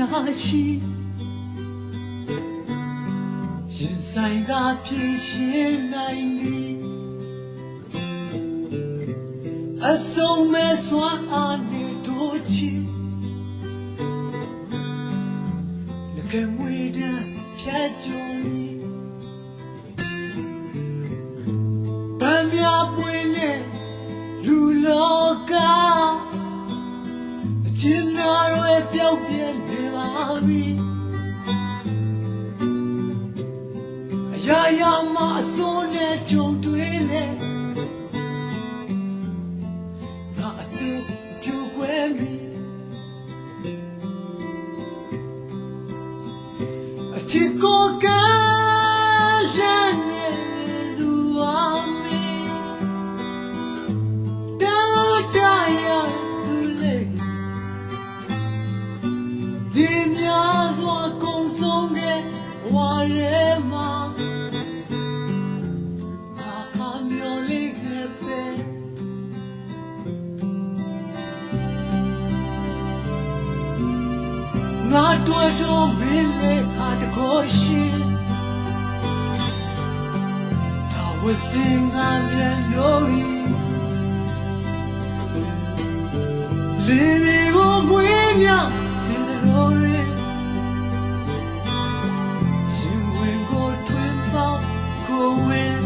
那西，人生个偏心来你，阿送me算阿你多情，那个为的偏中你，半面不呢路老高。今那瑞表变的马尾，呀呀马索呢中对嘞，那的表怪米，这个干人呢都阿米，大大呀。你များစွာကုန်ဆုံးတဲ့ဝါရဲမှာငါခါမျောလေးခဲ့ပဲငါတွေ့တော့မင်းလေးဟာတကောရှင်ဒါဝစင်ငါပြန်လို့လေးတွေကိုမွေးမြောက်ရှင်ဝင်ကိုထွင်ပေါက်ကိုဝင်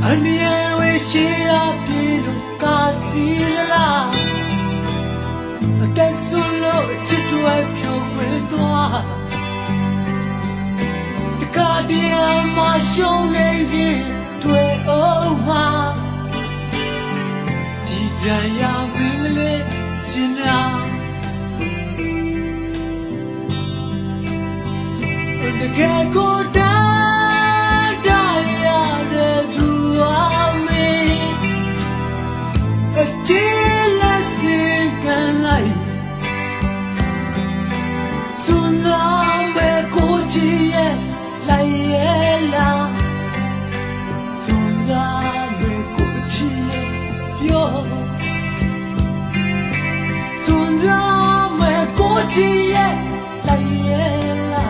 အနေဝေရှိအပြေလို့ကာစီလားအသက်ဆုံးလို့ချစ်တွေဖြိုခွင်းသွားတကားတရားမှရှုံးနေခြင်းတွေ့အောင်မှာဒီတရားမင်းလေး The gecko died, the duame, a jealous light. Suname cochie, layela. Suname cochie, yo. Suname cochie, layela.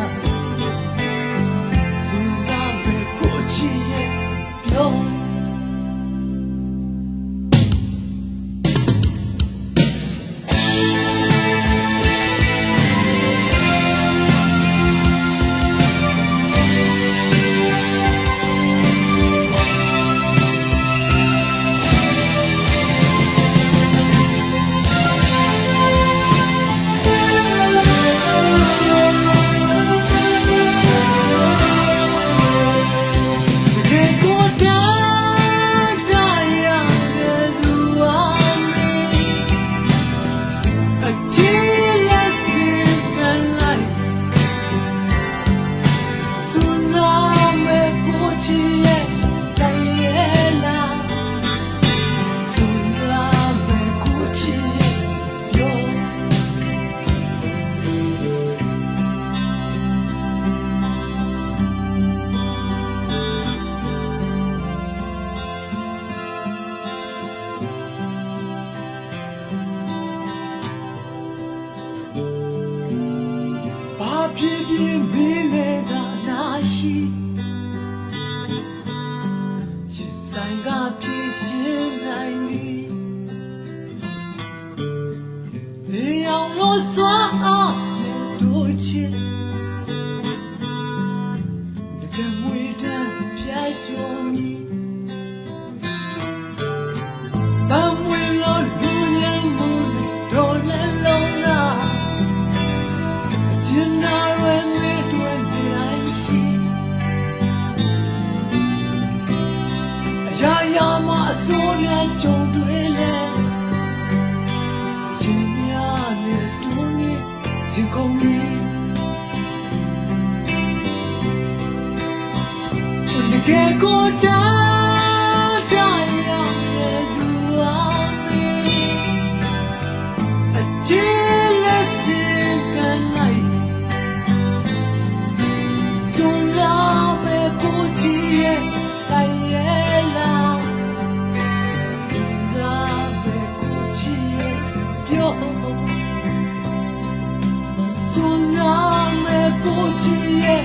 ရဲ့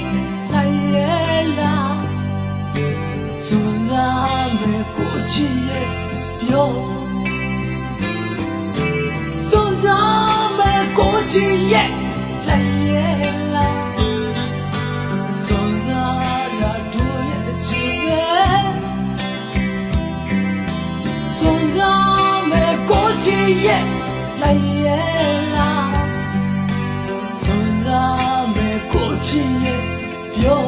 လိုက်ရဲ့လားစွန်စားမယ်ကိုချစ်ရဲ့ပြောစွန်စားမယ်ကိုချစ်ရဲ့လိုက်ရဲ့လားစွန်စားတာတို့ရဲ့ချစ်ပဲစွန်စားမယ်ကိုချစ်ရဲ့လိုက်ရဲ့လားစွန်စားမယ်ကိုချစ်ရဲ့ပြော